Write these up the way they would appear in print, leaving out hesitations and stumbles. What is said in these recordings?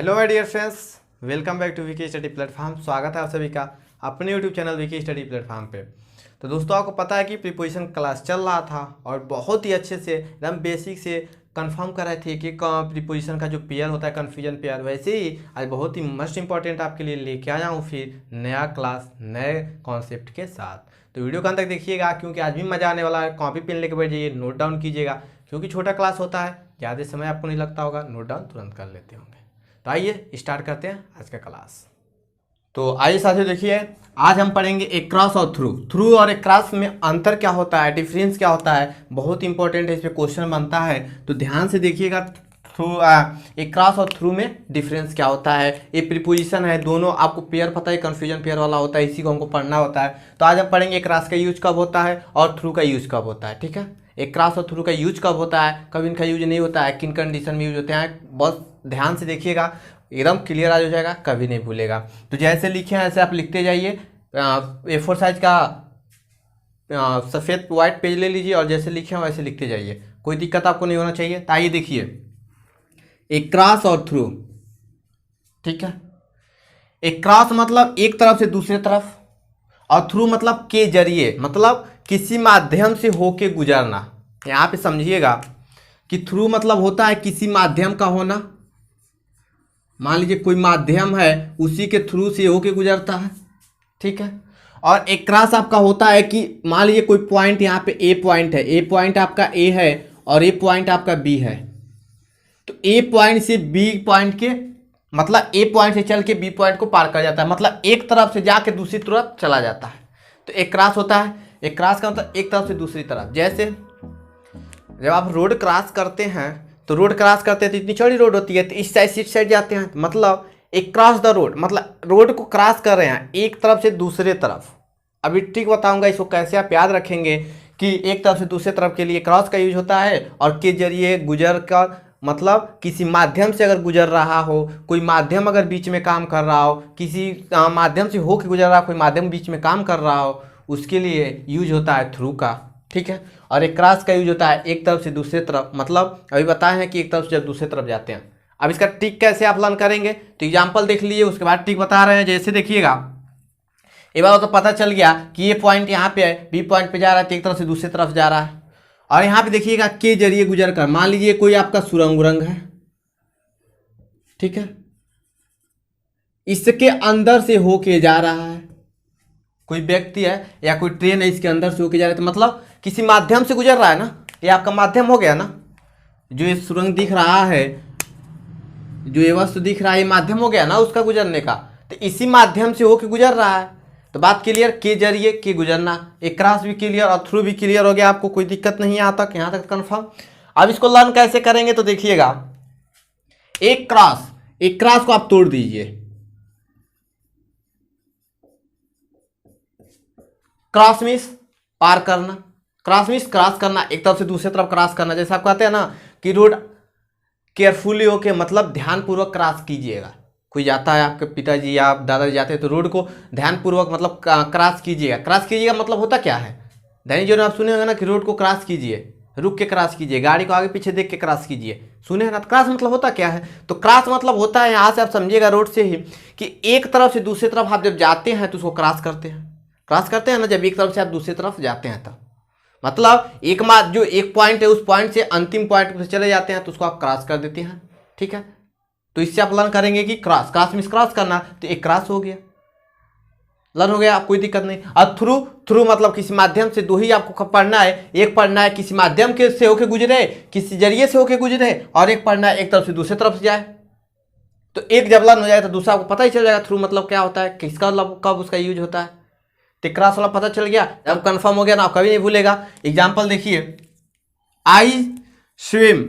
Hello my dear friends, welcome back to VK study platform. स्वागत है आप सभी का अपने YouTube channel VK study platform पे। तो दोस्तों, आपको पता है कि प्रीपोजिशन क्लास चल रहा था और बहुत ही अच्छे से एकदम बेसिक से कंफर्म कर रहे थे कि प्रीपोजिशन का जो पेयर होता है कन्फ्यूजन पेयर, वैसे ही आज बहुत ही मोस्ट इंपॉर्टेंट आपके लिए लेके आया हूँ फिर नया क्लास नए कॉन्सेप्ट के साथ। तो वीडियो का अंत तक देखिएगा क्योंकि आज भी मजा आने वाला है। कॉपी पेन लेके बैठ जाइए, नोट डाउन कीजिएगा क्योंकि छोटा क्लास होता है, ज़्यादा समय आपको नहीं लगता होगा, नोट डाउन तुरंत कर लेते होंगे। तो आइए स्टार्ट करते हैं आज का क्लास। तो आइए साथियों, देखिए आज हम पढ़ेंगे एक क्रॉस और थ्रू। थ्रू और एक क्रॉस में अंतर क्या होता है, डिफरेंस क्या होता है, बहुत इंपॉर्टेंट है, इस पे क्वेश्चन बनता है। तो ध्यान से देखिएगा, थ्रू एक क्रॉस और थ्रू में डिफरेंस क्या होता है। ये प्रीपोजिशन है, दोनों आपको पेयर पता है, कन्फ्यूजन पेयर वाला होता है, इसी को हमको पढ़ना होता है। तो आज हम पढ़ेंगे क्रॉस का यूज कब होता है और थ्रू का यूज कब होता है। ठीक है, एक क्रॉस और थ्रू का यूज कब होता है, कब इनका यूज नहीं होता है, किन कंडीशन में यूज होते हैं, बहुत ध्यान से देखिएगा, एकदम क्लियर आ जाएगा, कभी नहीं भूलेगा। तो जैसे लिखे हैं ऐसे आप लिखते जाइए। A4 साइज का सफ़ेद वाइट पेज ले लीजिए और जैसे लिखे हैं वैसे लिखते जाइए, कोई दिक्कत आपको नहीं होना चाहिए। तो आइए देखिए, एक क्रॉस और थ्रू। ठीक है, एक क्रॉस मतलब एक तरफ से दूसरे तरफ, और थ्रू मतलब के जरिए, मतलब किसी माध्यम से होके गुजरना। यहाँ पे समझिएगा कि थ्रू मतलब होता है किसी माध्यम का होना। मान लीजिए कोई माध्यम है, उसी के थ्रू से होके गुजरता है। ठीक है, और एक क्रॉस आपका होता है कि मान लीजिए कोई पॉइंट, यहाँ पे ए पॉइंट है, ए पॉइंट आपका ए है और ए पॉइंट आपका बी है। तो ए पॉइंट से बी पॉइंट के मतलब ए पॉइंट से चल के बी पॉइंट को पार कर जाता है, मतलब एक तरफ से जाके दूसरी तरफ चला जाता है। तो एक क्रॉस होता है। एक क्रॉस का मतलब एक तरफ से दूसरी तरफ। जैसे जब आप रोड क्रॉस करते हैं तो रोड क्रॉस करते हैं तो इतनी चौड़ी रोड होती है, तो इस साइड से इस साइड जाते हैं, मतलब एक क्रॉस द रोड, मतलब रोड को क्रॉस कर रहे हैं एक तरफ से दूसरे तरफ। अभी ठीक बताऊंगा इसको कैसे आप याद रखेंगे कि एक तरफ से दूसरे तरफ के लिए क्रॉस का यूज होता है, और के जरिए गुजर कर मतलब किसी माध्यम से अगर गुजर रहा हो, कोई माध्यम अगर बीच में काम कर रहा हो, किसी माध्यम से हो के गुजर रहा हो, कोई माध्यम बीच में काम कर रहा हो, उसके लिए यूज होता है थ्रू का। ठीक है, और एक क्रॉस का यूज होता है एक तरफ से दूसरे तरफ, मतलब अभी बताए हैं कि एक तरफ से जब दूसरे तरफ जाते हैं। अब इसका टिक कैसे आप लर्न करेंगे, तो एग्जाम्पल देख लीजिए, उसके बाद टिक बता रहे हैं। जैसे देखिएगा, एक बार तो पता चल गया कि ये पॉइंट यहाँ पे है, बी पॉइंट पे जा रहा है, तो एक तरफ से दूसरे तरफ जा रहा है। और यहाँ पे देखिएगा के जरिए गुजर कर, मान लीजिए कोई आपका सुरंग उरंग है। ठीक है, इसके अंदर से होके जा रहा है, कोई व्यक्ति है या कोई ट्रेन है, इसके अंदर से होके जा रहा है, तो मतलब किसी माध्यम से गुजर रहा है ना, ये आपका माध्यम हो गया ना। जो ये सुरंग दिख रहा है, जो ये वस्तु दिख रहा है, ये माध्यम हो गया ना उसका गुजरने का, तो इसी माध्यम से होके गुजर रहा है। तो बात क्लियर, के जरिए के गुजरना। एक क्रॉस भी क्लियर और थ्रू भी क्लियर हो गया, आपको कोई दिक्कत नहीं है यहाँ तक कंफर्म। अब इसको लर्न कैसे करेंगे, तो देखिएगा, एक क्रॉस को आप तोड़ दीजिए। क्रॉस मीन्स पार करना, क्रॉस मीन्स क्रॉस करना, एक तरफ से दूसरे तरफ क्रॉस करना। जैसे आप कहते हैं ना कि रोड केयरफुली होके, मतलब ध्यानपूर्वक क्रॉस कीजिएगा। कोई जाता है, आपके पिताजी या आप दादाजी जाते हैं, तो रोड को ध्यानपूर्वक मतलब क्रॉस कीजिएगा। क्रॉस कीजिएगा मतलब होता क्या है, दैनिक जीवन में आप सुने होंगे ना कि रोड को क्रॉस कीजिए, रुक के क्रॉस कीजिए, गाड़ी को आगे पीछे देख के क्रॉस कीजिए, सुने हैं ना। क्रॉस मतलब होता क्या है, तो क्रॉस मतलब होता है, यहाँ से आप समझिएगा रोड से ही, कि एक तरफ से दूसरी तरफ आप जब जाते हैं तो उसको क्रॉस करते हैं। क्रॉस करते हैं ना जब एक तरफ से आप दूसरी तरफ जाते हैं, तब मतलब जो एक पॉइंट है उस पॉइंट से अंतिम पॉइंट पर चले जाते हैं, तो उसको आप क्रॉस कर देते हैं। ठीक है, तो इससे आप लर्न करेंगे कि क्रॉस मीन्स क्रॉस करना, तो एक क्रॉस हो गया, लर्न हो गया, आप कोई दिक्कत नहीं। और थ्रू मतलब किसी माध्यम से, दो ही आपको पढ़ना है। एक पढ़ना है किसी माध्यम के से होके गुजरे, किसी जरिए से होके गुजरे, और एक पढ़ना है एक तरफ से दूसरे तरफ से जाए। तो एक जब लर्न हो जाए तो दूसरा आपको पता ही चल जाएगा थ्रू मतलब क्या होता है, किसका मतलब कब उसका यूज होता है। तो क्रॉस वाला पता चल गया, अब कंफर्म हो गया ना, आप कभी नहीं भूलेगा। एग्जांपल देखिए, I swim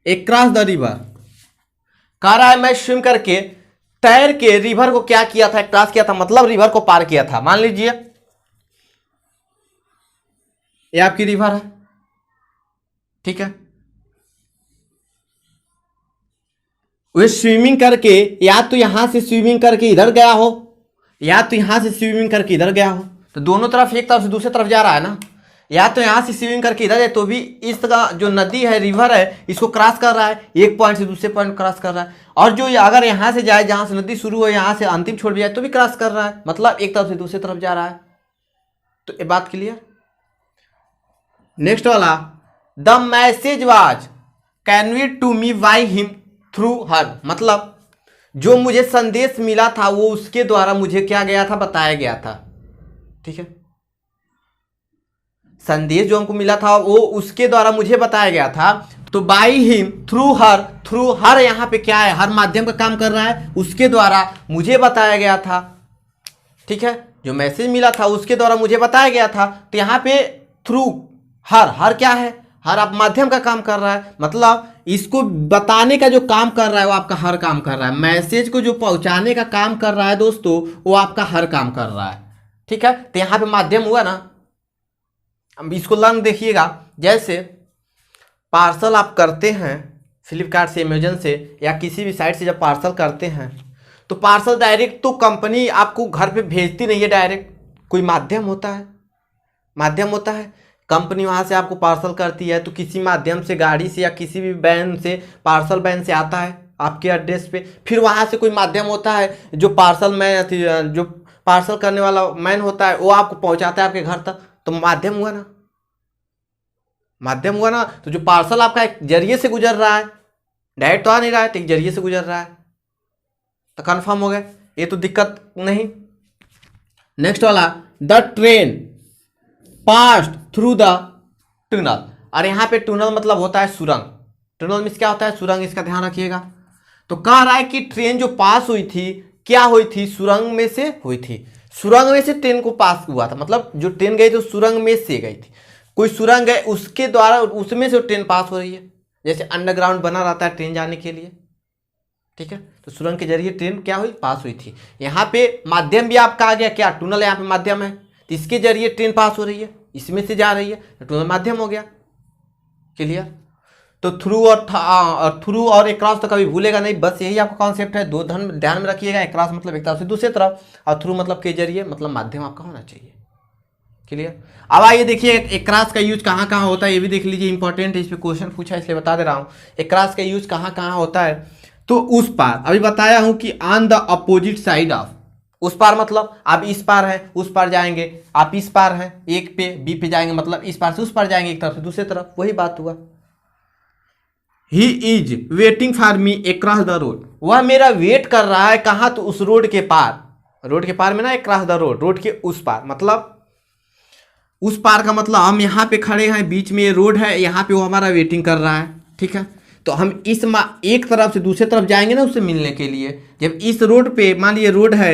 across the river. कह रहा है मैं स्विम करके, तैर के रिवर को क्या किया था, क्रॉस किया था, मतलब रिवर को पार किया था। मान लीजिए ये आपकी रिवर है। ठीक है, वे स्विमिंग करके या तो यहां से स्विमिंग करके इधर गया हो, या तो यहां से स्विमिंग करके इधर गया हो, तो दोनों तरफ एक तरफ से दूसरी तरफ जा रहा है ना। या तो यहाँ से स्विमिंग करके इधर है तो भी इसका जो नदी है, रिवर है, इसको क्रॉस कर रहा है, एक पॉइंट से दूसरे पॉइंट क्रॉस कर रहा है। और जो अगर यहाँ से जाए, जहाँ से नदी शुरू हो, यहाँ से अंतिम छोड़ भी जाए तो भी क्रॉस कर रहा है, मतलब एक तरफ से दूसरी तरफ जा रहा है। तो ये बात क्लियर। नेक्स्ट वाला, the message was conveyed to me by him through her, मतलब जो मुझे संदेश मिला था वो उसके द्वारा मुझे क्या गया था, बताया गया था। ठीक है, संदेश जो हमको मिला था वो उसके द्वारा मुझे बताया गया था। तो by him through her, through her यहाँ पे क्या है, हर माध्यम का काम कर रहा है, उसके द्वारा मुझे बताया गया था। ठीक है, जो मैसेज मिला था उसके द्वारा मुझे बताया गया था। तो यहाँ पे थ्रू हर, हर क्या है, हर आप माध्यम का काम कर रहा है, मतलब इसको बताने का जो काम कर रहा है वो आपका हर काम कर रहा है। मैसेज को जो पहुंचाने का काम कर रहा है दोस्तों, वो आपका हर काम कर रहा है। ठीक है, तो यहाँ पे माध्यम हुआ ना। अब इसको लर्न देखिएगा, जैसे पार्सल आप करते हैं फ्लिपकार्ट से, अमेजन से या किसी भी साइट से जब पार्सल करते हैं तो पार्सल डायरेक्ट तो कंपनी आपको घर पे भेजती नहीं है डायरेक्ट, कोई माध्यम होता है, माध्यम होता है। कंपनी वहाँ से आपको पार्सल करती है तो किसी माध्यम से, गाड़ी से या किसी भी वैन से, पार्सल वैन से आता है आपके एड्रेस पे। फिर वहाँ से कोई माध्यम होता है जो पार्सल मैन, जो पार्सल करने वाला मैन होता है वो आपको पहुँचाता है आपके घर तक। तो माध्यम हुआ ना, माध्यम हुआ ना। तो जो पार्सल आपका एक जरिए से गुजर रहा है, डायरेक्ट तो आ नहीं रहा है, तो एक जरिए से गुजर रहा है, तो कंफर्म हो गया, ये तो दिक्कत नहीं। नेक्स्ट वाला, the train passed through the tunnel. और यहाँ पे टनल मतलब होता है सुरंग। टनल मीन्स क्या होता है, सुरंग, इसका ध्यान रखिएगा। तो कह रहा है कि ट्रेन जो पास हुई थी, क्या हुई थी, सुरंग में से हुई थी। सुरंग में से ट्रेन को पास हुआ था, मतलब जो ट्रेन गई तो सुरंग में से गई थी। कोई सुरंग है उसके द्वारा, उसमें से ट्रेन पास हो रही है, जैसे अंडरग्राउंड बना रहता है ट्रेन जाने के लिए। ठीक है, तो सुरंग के जरिए ट्रेन क्या हुई, पास हुई थी। यहाँ पे माध्यम भी आपका आ गया, क्या, टनल यहाँ पे माध्यम है, तो इसके जरिए ट्रेन पास हो रही है, इसमें से जा रही है, तो टनल माध्यम हो गया। क्लियर। तो थ्रू और थ्रू और एक्रॉस तो कभी भूलेगा नहीं, बस यही आपका कॉन्सेप्ट है। दो ध्यान में रखिएगा, एक्रॉस मतलब एक तरफ से दूसरी तरफ, और थ्रू मतलब के जरिए, मतलब माध्यम आपका होना चाहिए। क्लियर। अब आइए देखिए एक्रॉस का यूज कहाँ कहाँ होता है, ये भी देख लीजिए, इंपॉर्टेंट है, इस पर क्वेश्चन पूछा इसलिए बता दे रहा हूँ। एक्रॉस का यूज कहाँ कहाँ होता है, तो उस पार, अभी बताया हूँ कि on the opposite side of, उस पार मतलब आप इस पार हैं, उस पार जाएंगे, आप इस पार हैं, एक पे बी पे जाएंगे, मतलब इस पार से उस पार जाएंगे, एक तरफ से दूसरी तरफ, वही बात हुआ। He is waiting for me across the road, वह मेरा वेट कर रहा है कहाँ, तो उस रोड के पार, रोड के पार में ना, अक्रॉस द रोड, रोड के उस पार, मतलब उस पार का मतलब हम यहाँ पे खड़े हैं, बीच में ये रोड है, यहाँ पे वो हमारा वेटिंग कर रहा है। ठीक है, तो हम इस एक तरफ से दूसरी तरफ जाएंगे ना उससे मिलने के लिए। जब इस रोड पे, मान लीजिए रोड है,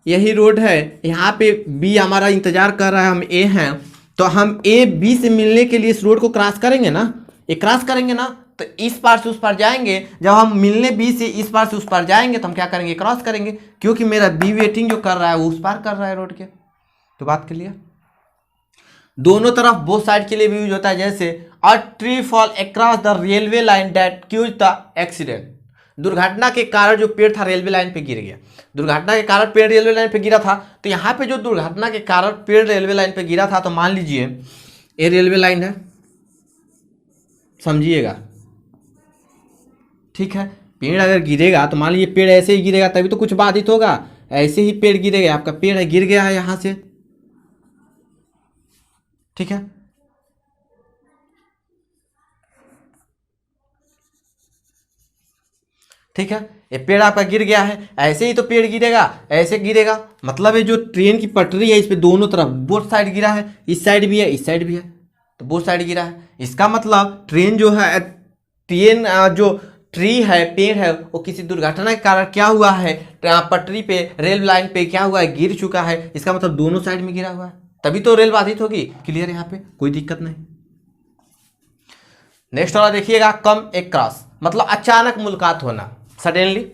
यही रोड है, यहाँ पे बी हमारा इंतजार कर रहा है, हम ए हैं, तो हम ए बी से मिलने के लिए इस रोड को क्रॉस करेंगे ना, ये क्रॉस करेंगे ना, तो इस पार से उस पार जाएंगे। जब हम मिलने बी से इस पार से उस पार जाएंगे तो हम क्या करेंगे, क्रॉस करेंगे, क्योंकि मेरा बी वेटिंग जो कर रहा है वो उस पार कर रहा है रोड के। तो बात क्लियर। दोनों तरफ बोथ साइड के लिए भी यूज होता है, जैसे a tree fall across the railway line that causes the accident, दुर्घटना के कारण जो पेड़ था रेलवे लाइन पे गिर गया, दुर्घटना के कारण पेड़ रेलवे लाइन पे गिरा था। तो यहाँ पे जो दुर्घटना के कारण पेड़ रेलवे लाइन पे गिरा था, तो मान लीजिए ये रेलवे लाइन है, समझिएगा। ठीक है, पेड़ अगर गिरेगा तो मान लीजिए पेड़ ऐसे ही गिरेगा तभी तो कुछ बाधित होगा, ऐसे ही पेड़ गिरेगा, आपका पेड़ है गिर गया है यहाँ से। ठीक है, ठीक है, ये पेड़ आपका गिर गया है, ऐसे ही तो पेड़ गिरेगा, ऐसे गिरेगा, मतलब ये जो ट्रेन की पटरी है इस पे दोनों तरफ बोथ साइड गिरा है, इस साइड भी है इस साइड भी है, तो बोथ साइड गिरा है। इसका मतलब ट्रेन जो है, ट्रेन जो ट्री है, पेड़ है, वो किसी दुर्घटना के कारण क्या हुआ है, पटरी पे, रेल लाइन पे क्या हुआ है, गिर चुका है। इसका मतलब दोनों साइड में गिरा हुआ है, तभी तो रेल बाधित होगी। क्लियर, यहाँ पे कोई दिक्कत नहीं। नेक्स्ट वाला देखिएगा, कम अक्रॉस, मतलब अचानक मुलाकात होना, सडनली।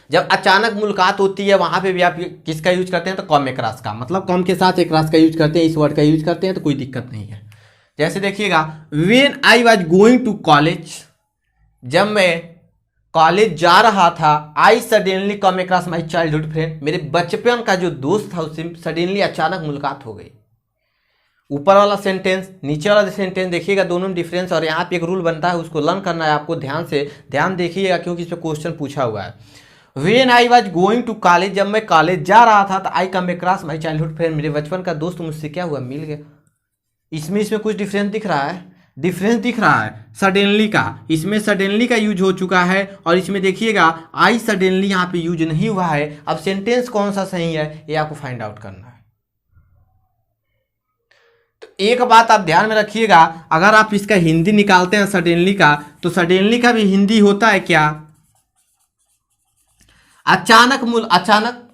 जब अचानक मुलाकात होती है वहां पे भी आप किसका यूज करते हैं, तो कम अक्रॉस का, मतलब कम के साथ अक्रॉस का यूज करते हैं, इस वर्ड का यूज करते हैं, तो कोई दिक्कत नहीं है। जैसे देखिएगा, when I was going to college, जब मैं कॉलेज जा रहा था, I suddenly come across my childhood friend, मेरे बचपन का जो दोस्त था उससे सडनली अचानक मुलाकात हो गई। ऊपर वाला सेंटेंस नीचे वाला सेंटेंस देखिएगा, दोनों में डिफरेंस। और यहाँ पे एक रूल बनता है, उसको लर्न करना है आपको, ध्यान देखिएगा क्योंकि इस पर क्वेश्चन पूछा हुआ है। When I was going to college, जब मैं कॉलेज जा रहा था तो I come across my childhood friend, मेरे बचपन का दोस्त मुझसे क्या हुआ, मिल गया। इसमें कुछ डिफरेंस दिख रहा है, सडनली का, इसमें सडनली का यूज हो चुका है और इसमें देखिएगा आई सडनली यहाँ पे यूज नहीं हुआ है। अब सेंटेंस कौन सा सही है ये आपको फाइंड आउट करना है। तो एक बात आप ध्यान में रखिएगा, अगर आप इसका हिंदी निकालते हैं सडनली का, तो सडनली का भी हिंदी होता है क्या, अचानक,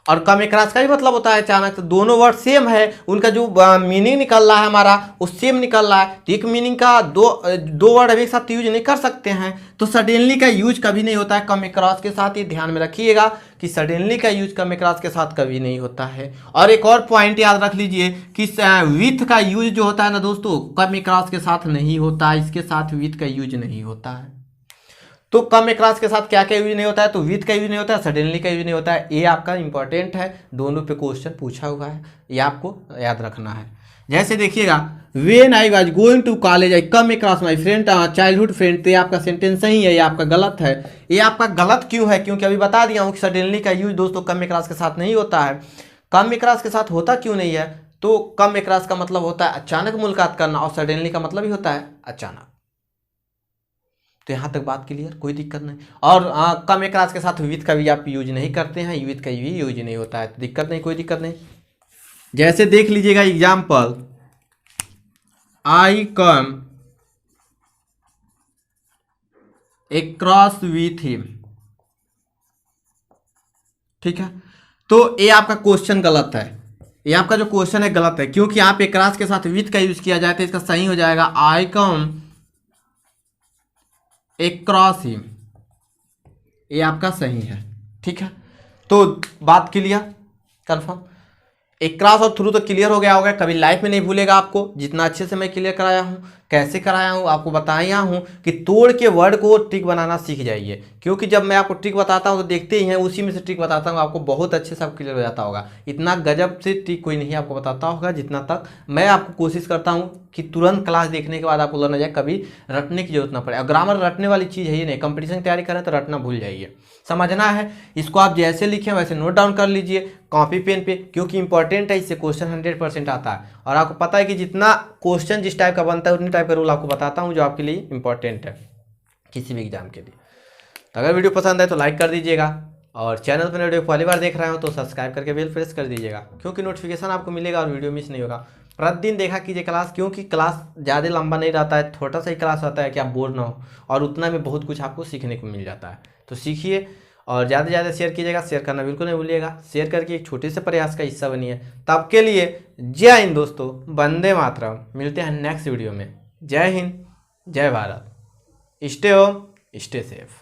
और कम अक्रॉस का भी मतलब होता है अचानक। तो दोनों वर्ड सेम है, उनका जो मीनिंग निकल रहा है हमारा वो सेम निकल रहा है। तो एक मीनिंग का दो वर्ड एक साथ यूज नहीं कर सकते हैं, तो सडनली का यूज कभी नहीं होता है कम अक्रॉस के साथ। ये ध्यान में रखिएगा कि सडनली का यूज कम अक्रॉस के साथ कभी नहीं होता है। और एक और पॉइंट याद रख लीजिए कि विथ का यूज जो होता है ना दोस्तों, कम अक्रॉस के साथ नहीं होता है, इसके साथ विथ का यूज नहीं होता है। तो कम अक्रॉस के साथ क्या क्या यूज नहीं होता है, तो विथ का यूज नहीं होता है, सडनली का यूज नहीं होता है। ये आपका इंपॉर्टेंट है, दोनों पे क्वेश्चन पूछा हुआ है, ये आपको याद रखना है। जैसे देखिएगा, when I was going to college I come across my friend childhood friend, तो ये आपका सेंटेंस सही है, ये आपका गलत है। ये आपका गलत क्यों है, क्योंकि अभी बता दिया हूँ कि सडनली का यूज दोस्तों कम अक्रॉस के साथ नहीं होता है। कम अक्रॉस के साथ होता क्यों नहीं है, तो कम अक्रॉस का मतलब होता है अचानक मुलाकात करना और सडनली का मतलब ही होता है अचानक। तो यहाँ तक बात क्लियर, कोई दिक्कत नहीं। और कम अक्रॉस के साथ विथ का भी आप यूज नहीं करते हैं, विथ का भी यूज नहीं होता है, तो दिक्कत नहीं, कोई दिक्कत नहीं। जैसे देख लीजिएगा example, I come across with him, ठीक है। तो ये आपका क्वेश्चन गलत है, ये आपका जो क्वेश्चन है गलत है, क्योंकि यहाँ पे अक्रॉस के साथ विथ का यूज किया जाए तो इसका सही हो जाएगा आई कम अक्रॉस हिम, ये आपका सही है, ठीक है। तो बात क्लियर, कंफर्म। अक्रॉस और थ्रू तो क्लियर हो गया होगा, कभी लाइफ में नहीं भूलेगा आपको, जितना अच्छे से मैं क्लियर कराया हूँ। कैसे कराया हूँ आपको बताया हूँ कि तोड़ के वर्ड को ट्रिक बनाना सीख जाइए, क्योंकि जब मैं आपको ट्रिक बताता हूँ तो देखते ही हैं, उसी में से ट्रिक बताता हूँ, आपको बहुत अच्छे से क्लियर हो जाता होगा। इतना गजब से ट्रिक कोई नहीं आपको बताता होगा जितना तक मैं आपको कोशिश करता हूँ कि तुरंत क्लास देखने के बाद आपको लर्न हो जाए, कभी रटने की जरूरत ना पड़े। और ग्रामर रटने वाली चीज़ है ही नहीं, कंपटीशन की तैयारी करें तो रटना भूल जाइए, समझना है। इसको आप जैसे लिखें वैसे नोट डाउन कर लीजिए कॉपी पेन पे, क्योंकि इंपॉर्टेंट है, इससे क्वेश्चन 100% आता है। और आपको पता है कि जितना क्वेश्चन जिस टाइप का बनता है उतनी टाइप का रूल आपको बताता हूँ जो आपके लिए इंपॉर्टेंट है किसी भी एग्जाम के लिए। तो अगर वीडियो पसंद आए तो लाइक कर दीजिएगा, और चैनल पर वीडियो पहली बार देख रहे हो तो सब्सक्राइब करके बेल प्रेस कर दीजिएगा, क्योंकि नोटिफिकेशन आपको मिलेगा और वीडियो मिस नहीं होगा। प्रतिदिन देखा कीजिए क्लास, क्योंकि क्लास ज़्यादा लंबा नहीं रहता है, छोटा सा ही क्लास होता है कि आप बोर ना हो, और उतना में बहुत कुछ आपको सीखने को मिल जाता है। तो सीखिए और ज़्यादा से ज़्यादा शेयर कीजिएगा, शेयर करना बिल्कुल नहीं भूलिएगा। शेयर करके एक छोटे से प्रयास का हिस्सा बनिए। तब के लिए जय हिंद दोस्तों, वंदे मातरम। मिलते हैं नेक्स्ट वीडियो में। जय हिंद, जय Bharat, stay home, stay safe.